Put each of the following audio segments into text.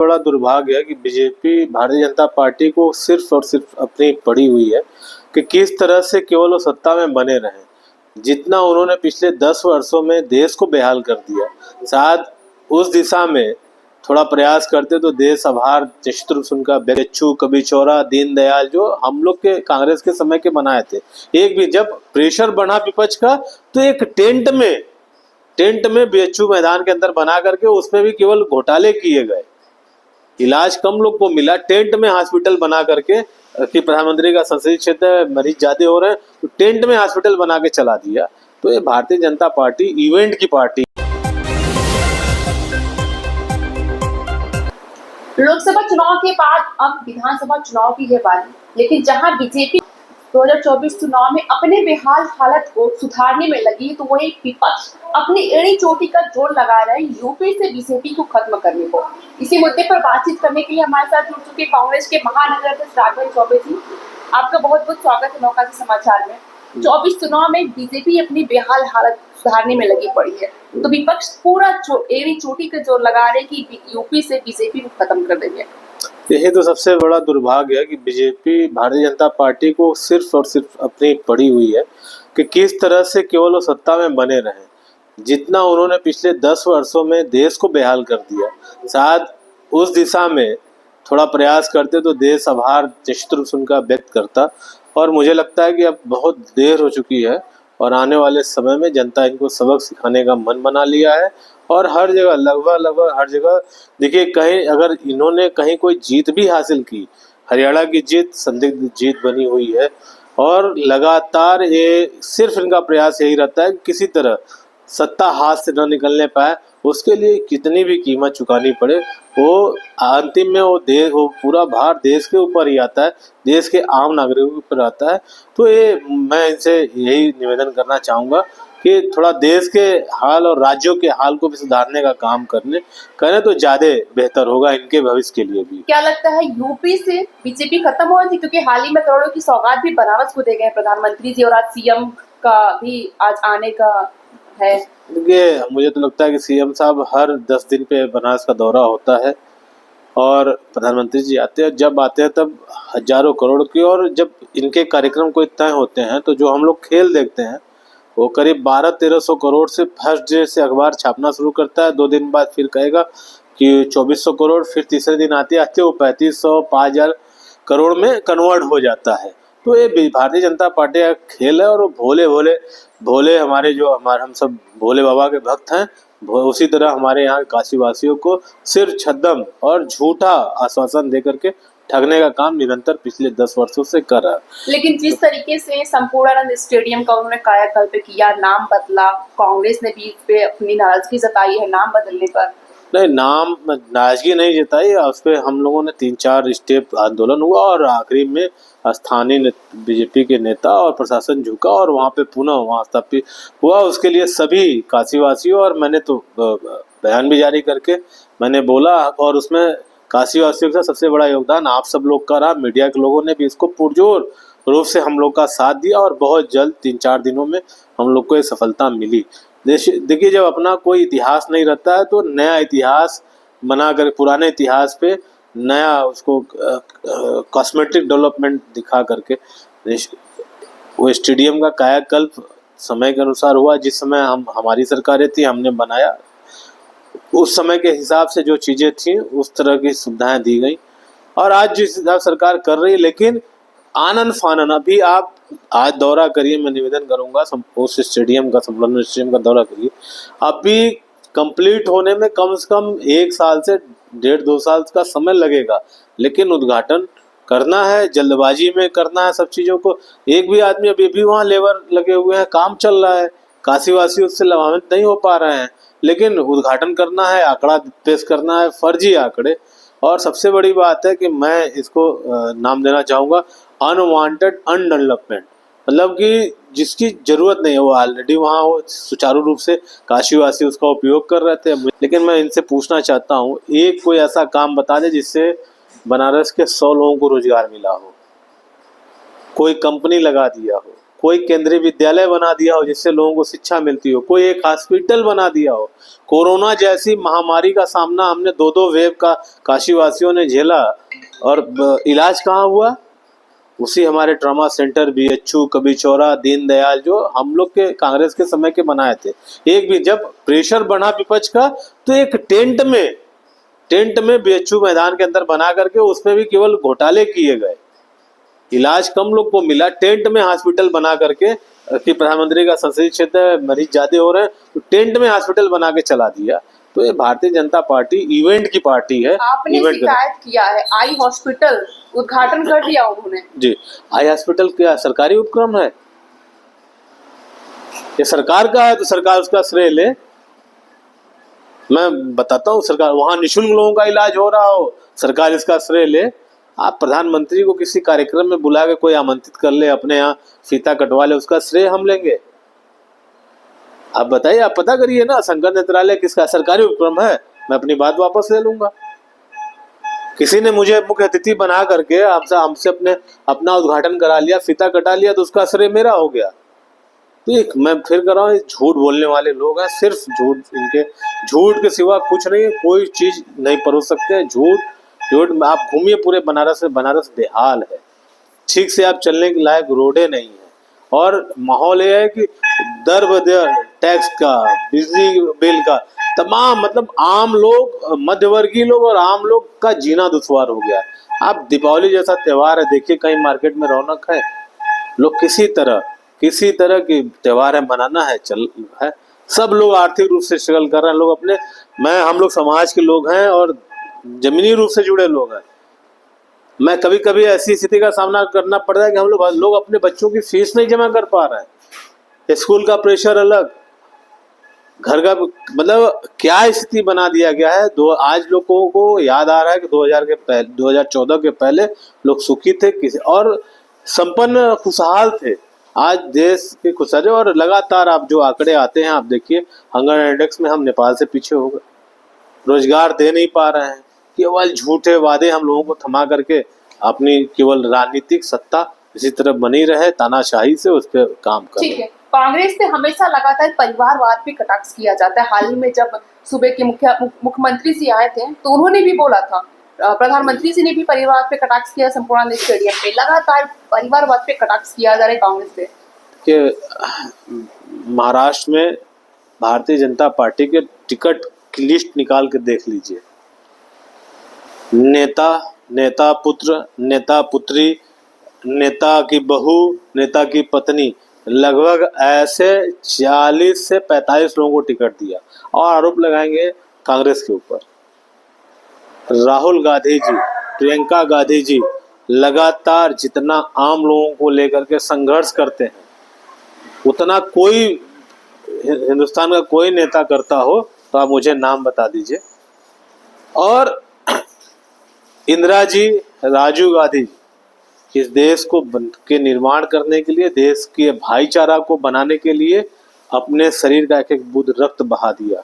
बड़ा दुर्भाग्य है कि बीजेपी भारतीय जनता पार्टी को सिर्फ और सिर्फ अपनी पड़ी हुई है कि किस तरह से केवल वो सत्ता में बने रहें। जितना उन्होंने पिछले 10 वर्षों में देश को बेहाल कर दिया, शायद उस दिशा में थोड़ा प्रयास करते तो देश आभार निश्चित उनका बेच्चू कभी चौरा दीनदयाल जो हम लोग के कांग्रेस के समय के बनाए थे। एक भी जब प्रेशर बढ़ा विपक्ष का तो एक टेंट में बेच्चू मैदान के अंदर बना करके उसमें भी केवल घोटाले किए गए, इलाज कम लोग को मिला। टेंट में हॉस्पिटल बना करके कि प्रधानमंत्री का संसदीय क्षेत्र में मरीज ज्यादा हो रहे हैं तो टेंट में हॉस्पिटल बना के चला दिया। तो ये भारतीय जनता पार्टी इवेंट की पार्टी। लोकसभा चुनाव के बाद अब विधानसभा चुनाव की है बारी, लेकिन जहां बीजेपी 2024 चुनाव में अपने बेहाल हालत को सुधारने में लगी है तो वही विपक्ष अपनी एड़ी चोटी का जोर लगा रहा है यूपी से बीजेपी को खत्म करने को। इसी मुद्दे पर बातचीत करने के लिए हमारे साथ जुड़ चुके कांग्रेस के महानगर अध्यक्ष राघव चौबे जी, आपका बहुत बहुत स्वागत है नौका के समाचार में। 24 चुनाव में बीजेपी अपनी बेहाल हालत सुधारने में लगी पड़ी है तो विपक्ष पूरा एड़ी चोटी का जोर लगा रहे कि यूपी से बीजेपी को खत्म कर देंगे। यही तो सबसे बड़ा दुर्भाग्य है कि बीजेपी भारतीय जनता पार्टी को सिर्फ और सिर्फ अपनी पड़ी हुई है कि किस तरह से केवल वो सत्ता में बने रहें। जितना उन्होंने पिछले 10 वर्षों में देश को बेहाल कर दिया, शायद उस दिशा में थोड़ा प्रयास करते तो देश आभार निश्चित उनका व्यक्त करता। और मुझे लगता है कि अब बहुत देर हो चुकी है और आने वाले समय में जनता इनको सबक सिखाने का मन बना लिया है। और हर जगह लगभग हर जगह देखिए, कहीं अगर इन्होंने कहीं कोई जीत भी हासिल की, हरियाणा की जीत संदिग्ध जीत बनी हुई है और लगातार ये सिर्फ इनका प्रयास यही रहता है कि किसी तरह सत्ता हाथ से न निकलने पाए, उसके लिए कितनी भी कीमत चुकानी पड़े, वो अंतिम में वो पूरा भार देश के ऊपर ही आता है, देश के आम नागरिकों के ऊपर आता है। तो ये मैं इनसे यही निवेदन करना चाहूँगा कि थोड़ा देश के हाल और राज्यों के हाल को भी सुधारने का काम करें तो ज्यादा बेहतर होगा इनके भविष्य के लिए भी। क्या लगता है यूपी से बीजेपी खत्म हो रही थी, क्योंकि हाल ही में करोड़ों की सौगात भी बनारस को दे गए प्रधानमंत्री जी और आज सीएम का भी आज आने का है। देखिए, मुझे तो लगता है कि सीएम साहब हर 10 दिन पे बनारस का दौरा होता है और प्रधानमंत्री जी आते हैं, जब आते हैं तब हजारों करोड़ की, और जब इनके कार्यक्रम कोई तय होते हैं तो जो हम लोग खेल देखते हैं वो करीब 1200-1300 करोड़ से फर्स्ट डे से अखबार छापना शुरू करता है। 2 दिन बाद फिर कहेगा कि 2400 करोड़, फिर तीसरे दिन आते वो 3500 5000 करोड़ में कन्वर्ट हो जाता है। तो ये भारतीय जनता पार्टी का खेल है और वो भोले हमारे हम सब भोले बाबा के भक्त हैं। उसी तरह हमारे यहाँ काशी वासियों को सिर्फ छद्म और झूठा आश्वासन दे करके ठगने का काम निरंतर पिछले 10 वर्षों से कर रहा है। लेकिन जिस तरीके से संपूर्णानंद स्टेडियम का उन्होंने कायाकल्प किया, नाम बदला, कांग्रेस ने भी इस पे अपनी नाराजगी जताई है नाम बदलने पर। नहीं, नाम नाराजगी नहीं जताई, उस पर हम लोगों ने 3-4 स्टेप आंदोलन हुआ और आखिरी में स्थानीय बीजेपी के नेता और प्रशासन झुका और वहाँ पे पुनः वहाँ स्थापित हुआ। उसके लिए सभी काशीवासियों, और मैंने तो बयान भी जारी करके मैंने बोला, और उसमें काशीवासियों का सबसे बड़ा योगदान आप सब लोग का रहा। मीडिया के लोगों ने भी इसको पुरजोर रूप से हम लोग का साथ दिया और बहुत जल्द 3-4 दिनों में हम लोग को ये सफलता मिली। देखिए, जब अपना कोई इतिहास नहीं रहता है तो नया इतिहास बना कर पुराने इतिहास पे नया उसको कॉस्मेटिक डेवलपमेंट दिखा करके वो स्टेडियम का कायाकल्प समय के अनुसार हुआ। जिस समय हमारी सरकारें थी हमने बनाया, उस समय के हिसाब से जो चीज़ें थी उस तरह की सुविधाएं दी गई। और आज जिस हिसाब सरकार कर रही है, लेकिन आनन फानन अभी आप आज दौरा करिए, मैं निवेदन करूंगा उस स्टेडियम का, संपूर्ण स्टेडियम का दौरा करिए, अभी कंप्लीट होने में कम से कम 1 साल से 1.5-2 साल का समय लगेगा। लेकिन उद्घाटन करना है, जल्दबाजी में करना है सब चीज़ों को। एक भी आदमी अभी भी वहाँ लेबर लगे हुए हैं, काम चल रहा है, काशीवासी उससे लाभान्वित नहीं हो पा रहे हैं, लेकिन उद्घाटन करना है, आंकड़ा पेश करना है, फर्जी आंकड़े। और सबसे बड़ी बात है कि मैं इसको नाम देना चाहूँगा अनवांटेड अनडेवलपमेंट, मतलब कि जिसकी जरूरत नहीं है वो ऑलरेडी वहाँ वो सुचारू रूप से काशीवासी उसका उपयोग कर रहे थे। लेकिन मैं इनसे पूछना चाहता हूँ, एक कोई ऐसा काम बता दे जिससे बनारस के 100 लोगों को रोजगार मिला हो, कोई कंपनी लगा दिया हो, कोई केंद्रीय विद्यालय बना दिया हो जिससे लोगों को शिक्षा मिलती हो, कोई एक हॉस्पिटल बना दिया हो। कोरोना जैसी महामारी का सामना हमने 2-2 वेव का काशीवासियों ने झेला, और इलाज कहाँ हुआ? उसी हमारे ट्रॉमा सेंटर बीएचयू, कबीचौरा, दीनदयाल, जो हम लोग के कांग्रेस के समय के बनाए थे। एक भी जब प्रेशर बढ़ा विपक्ष का, तो एक टेंट में बीएचयू मैदान के अंदर बना करके उसमें भी केवल घोटाले किए गए। इलाज कम लोग को मिला, टेंट में हॉस्पिटल बना करके कि प्रधानमंत्री का संसदीय क्षेत्र मरीज ज्यादा हो रहे हैं तो टेंट में हॉस्पिटल बना के चला दिया। तो ये भारतीय जनता पार्टी इवेंट की पार्टी है। आपने शिकायत किया है, आई हॉस्पिटल उद्घाटन कर दिया उन्होंने जी। आई हॉस्पिटल क्या सरकारी उपक्रम है? ये सरकार का है तो सरकार उसका श्रेय ले। मैं बताता हूँ, सरकार वहां निःशुल्क लोगों का इलाज हो रहा हो, सरकार इसका श्रेय ले। आप प्रधानमंत्री को किसी कार्यक्रम में बुला के कोई आमंत्रित कर ले, अपने यहाँ फीता कटवा ले, उसका श्रेय हम लेंगे? आप बताइए, आप पता करिए ना, संघ नेत्रालय किसका सरकारी उपक्रम है? मैं अपनी बात वापस ले लूंगा। किसी ने मुझे मुख्य अतिथि बना करके आपसे हमसे अपना उद्घाटन करा लिया, फीता कटा लिया, तो उसका श्रेय मेरा हो गया। तो मैं फिर कर रहा हूँ, झूठ बोलने वाले लोग हैं, सिर्फ झूठ के सिवा कुछ नहीं है, कोई चीज नहीं परोस सकते। झूठ। आप घूमिए पूरे बनारस में, बनारस बेहाल है, ठीक से आप चलने के लायक रोडे नहीं है, और माहौल ये है कि दर बदर टैक्स का, बिजली बिल का, तमाम मतलब आम लोग, मध्यवर्गीय लोग और आम लोग का जीना दुश्वार हो गया। आप दीपावली जैसा त्योहार है, देखिए कहीं मार्केट में रौनक है? लोग किसी तरह की त्योहार है, मनाना है, चल है। सब लोग आर्थिक रूप से स्ट्रगल कर रहे हैं, लोग हम लोग समाज के लोग हैं और जमीनी रूप से जुड़े लोग हैं। मैं कभी कभी ऐसी स्थिति का सामना करना पड़ता है कि हम लोग अपने बच्चों की फीस नहीं जमा कर पा रहे हैं, स्कूल का प्रेशर अलग, घर का, मतलब क्या स्थिति बना दिया गया है। आज लोगों को याद आ रहा है कि 2014 के पहले लोग सुखी थे और संपन्न खुशहाल थे। आज देश के खुशहाल, और लगातार आप जो आंकड़े आते हैं, आप देखिए हंगर इंडेक्स में हम नेपाल से पीछे हो गए, रोजगार दे नहीं पा रहे हैं, केवल झूठे वादे हम लोगों को थमा करके अपनी केवल राजनीतिक सत्ता इसी तरह बनी रहे, तानाशाही से उस पर काम कर। ठीक है, कांग्रेस से हमेशा लगातार परिवारवाद पे कटाक्ष किया जाता है। हाल ही में जब सूबे के मुख्यमंत्री जी आए थे तो उन्होंने भी बोला था, प्रधानमंत्री जी ने भी परिवार पे कटाक्ष किया संपूर्णानंद स्टेडियम पे। लगातार परिवारवाद पे कटाक्ष किया जा रहा है कांग्रेस से। कि महाराष्ट्र में भारतीय जनता पार्टी के टिकट की लिस्ट निकाल के देख लीजिए, नेता पुत्र, नेता पुत्री, नेता की बहू, नेता की पत्नी, लगभग ऐसे 40 से 45 लोगों को टिकट दिया, और आरोप लगाएंगे कांग्रेस के ऊपर। राहुल गांधी जी, प्रियंका गांधी जी लगातार जितना आम लोगों को लेकर के संघर्ष करते हैं, उतना कोई हिंदुस्तान का कोई नेता करता हो तो आप मुझे नाम बता दीजिए। और इंदिरा जी, राजीव गांधी, इस देश को के निर्माण करने के लिए, देश के भाईचारा को बनाने के लिए अपने शरीर का एक एक बूंद रक्त बहा दिया।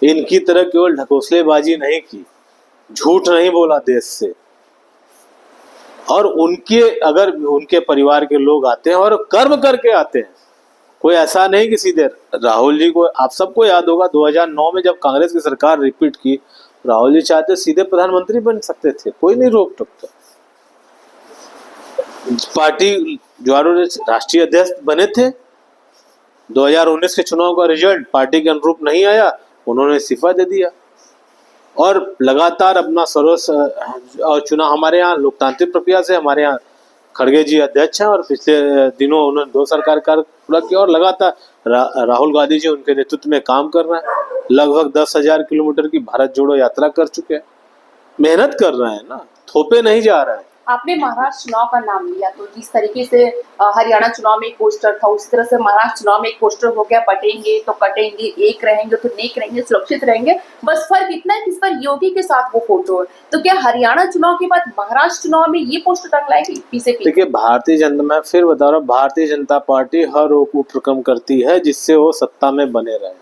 इनकी तरह केवल ढकोसलेबाजी नहीं की, झूठ नहीं बोला देश से। और अगर उनके परिवार के लोग आते हैं और कर्म करके आते हैं, कोई ऐसा नहीं कि सीधे। राहुल जी को आप सबको याद होगा, 2009 में जब कांग्रेस की सरकार रिपीट की, राहुल जी चाहते सीधे प्रधानमंत्री बन सकते थे, कोई नहीं रोक टोकता। पार्टी जो राष्ट्रीय अध्यक्ष बने थे, 2019 के चुनाव का रिजल्ट पार्टी के अनुरूप नहीं आया, उन्होंने इस्तीफा दे दिया। और लगातार अपना और चुनाव हमारे यहाँ लोकतांत्रिक प्रक्रिया से, हमारे यहाँ खड़गे जी अध्यक्ष हैं और पिछले दिनों उन्होंने 2 सरकार पूरा किया, और लगातार राहुल गांधी जी उनके नेतृत्व में काम कर रहे हैं। लगभग 10,000 किलोमीटर की भारत जोड़ो यात्रा कर चुके हैं, मेहनत कर रहे हैं ना, थोपे नहीं जा रहे हैं। आपने महाराष्ट्र चुनाव का नाम लिया, तो जिस तरीके से हरियाणा चुनाव में एक पोस्टर था, उसी तरह से महाराष्ट्र चुनाव में एक पोस्टर हो गया, बटेंगे तो कटेंगे, एक रहेंगे तो नेक रहेंगे, सुरक्षित रहेंगे। बस फर्क इतना है कि इस पर योगी के साथ वो फोटो है। तो क्या हरियाणा चुनाव के बाद महाराष्ट्र चुनाव में ये पोस्टर टंगलाएगी बीजेपी? देखिए, भारतीय जनता, मैं फिर बता रहा हूँ, भारतीय जनता पार्टी हर उपक्रम करती है जिससे वो सत्ता में बने रहे।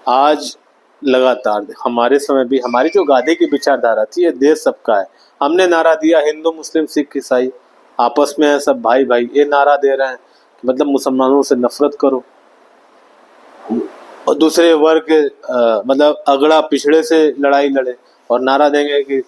आज लगातार हमारे समय भी हमारी जो गांधी की विचारधारा थी, ये देश सबका है, हमने नारा दिया हिंदू मुस्लिम सिख ईसाई आपस में है सब भाई भाई, ये नारा दे रहे हैं। मतलब मुसलमानों से नफरत करो, और दूसरे वर्ग मतलब अगड़ा पिछड़े से लड़ाई लड़े और नारा देंगे कि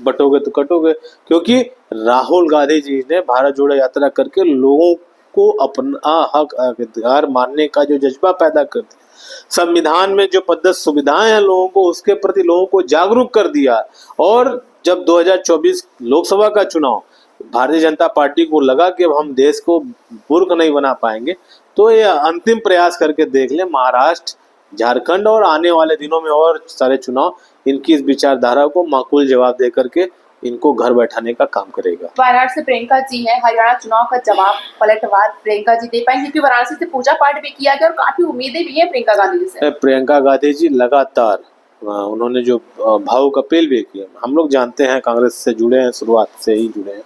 बटोगे तो कटोगे। क्योंकि राहुल गांधी जी ने भारत जोड़ो यात्रा करके लोगों को अपना हक अधिकार मानने का जो जज्बा पैदा कर दिया, संविधान में जो पद सुविधाएं हैं लोगों को, उसके प्रति लोगों को जागरूक कर दिया। और जब 2024 लोकसभा का चुनाव भारतीय जनता पार्टी को लगा कि अब हम देश को बुर्क नहीं बना पाएंगे, तो ये अंतिम प्रयास करके देख ले, महाराष्ट्र, झारखंड और आने वाले दिनों में और सारे चुनाव इनकी इस विचारधारा को माकूल जवाब दे करके इनको घर बैठाने का काम करेगा। वाराणसी से प्रियंका जी हैं, हरियाणा चुनाव का जवाब पलटवार प्रियंका जी दे पाएंगे, क्योंकि वाराणसी से पूजा पाठ भी किया गया और काफी उम्मीदें भी हैं प्रियंका गांधी जी से। प्रियंका गांधी जी लगातार उन्होंने जो भावुक अपील भी की, हम लोग जानते हैं, कांग्रेस से जुड़े हैं, शुरुआत से ही जुड़े हैं,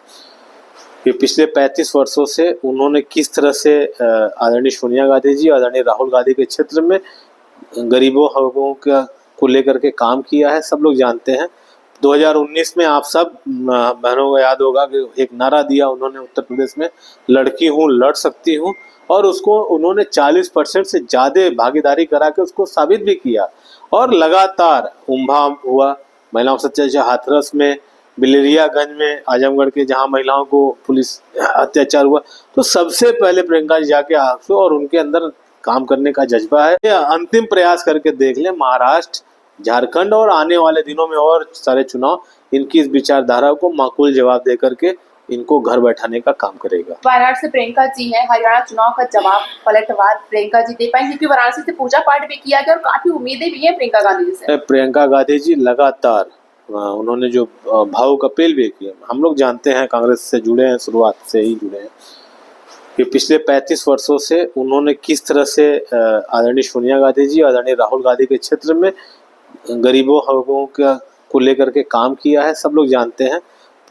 कि पिछले 35 वर्षों से उन्होंने किस तरह से आदरणीय सोनिया गांधी जी, आदरणीय राहुल गांधी के क्षेत्र में गरीबों हकों को लेकर के काम किया है, सब लोग जानते हैं। 2019 में आप सब बहनों को याद होगा कि एक नारा दिया उन्होंने उत्तर प्रदेश में, लड़की हूँ लड़ सकती हूँ, और उसको उन्होंने 40% से ज़्यादा भागीदारी करा के उसको साबित भी किया। और लगातार उम्भा हुआ, महिलाओं से अत्याचार, हाथरस में, बिलरियागंज में, आजमगढ़ के जहां महिलाओं को पुलिस अत्याचार हुआ, तो सबसे पहले प्रियंका जी जाके आंसू और उनके अंदर काम करने का जज्बा है। अंतिम प्रयास करके देख ले, महाराष्ट्र, झारखंड और आने वाले दिनों में और सारे चुनाव इनकी इस विचारधारा को माकूल जवाब दे करके इनको घर बैठाने का काम करेगा। वाराणसी से प्रियंका जी हैं, हरियाणा चुनाव का जवाब पलटवार प्रियंका जी दे पाएंगे, क्योंकि वाराणसी से पूजा पाठ भी किया गया और काफी उम्मीदें भी हैं प्रियंका गांधी जी से। प्रियंका गांधी जी लगातार उन्होंने जो भावुक अपील भी की, हम लोग जानते हैं, कांग्रेस से जुड़े हैं, शुरुआत से ही जुड़े हैं, कि पिछले 35 वर्षों से उन्होंने किस तरह से आदरणीय सोनिया गांधी जी, आदरणीय राहुल गांधी के क्षेत्र में गरीबों हकों को लेकर के काम किया है, सब लोग जानते हैं।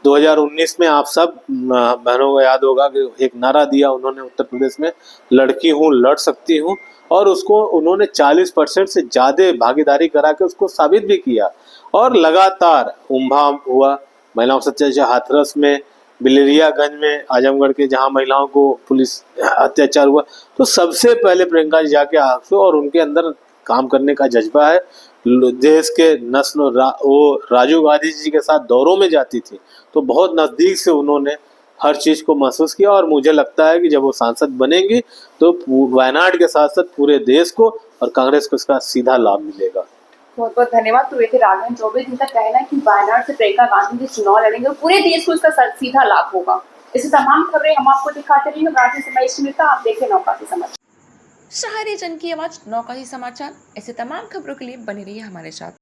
2019 में आप सब बहनों को याद होगा कि एक नारा दिया उन्होंने उत्तर प्रदेश में, लड़की हूँ लड़ सकती हूँ, और उसको उन्होंने 40% से ज़्यादा भागीदारी करा के उसको साबित भी किया। और लगातार उम्भा हुआ, महिलाओं से अत्याचार, हाथरस में, बिलरियागंज में, आजमगढ़ के जहां महिलाओं को पुलिस अत्याचार हुआ, तो सबसे पहले प्रियंका जी जाके आंसू और उनके अंदर काम करने का जज्बा है। देश के नस्ल वो राजीव गांधी जी के साथ दौरों में जाती थी, तो बहुत नज़दीक से उन्होंने हर चीज़ को महसूस किया। और मुझे लगता है कि जब वो सांसद बनेंगी तो वायनाड के साथ साथ पूरे देश को और कांग्रेस को इसका सीधा लाभ मिलेगा। बहुत बहुत धन्यवाद। तो ये थे राघवन चौबे, जिनका कहना है कि वायनाड से प्रियंका गांधी जी चुनाव लड़ेंगे और पूरे देश को इसका सीधा लाभ होगा। इससे तमाम खबरें हम आपको दिखाते रहेंगे। रांची से मैं स्मिता, आप देखें नौकाशी समाचार। शहरी जन की आवाज नौकाशी समाचार। ऐसे तमाम खबरों के लिए बने रहिए हमारे साथ।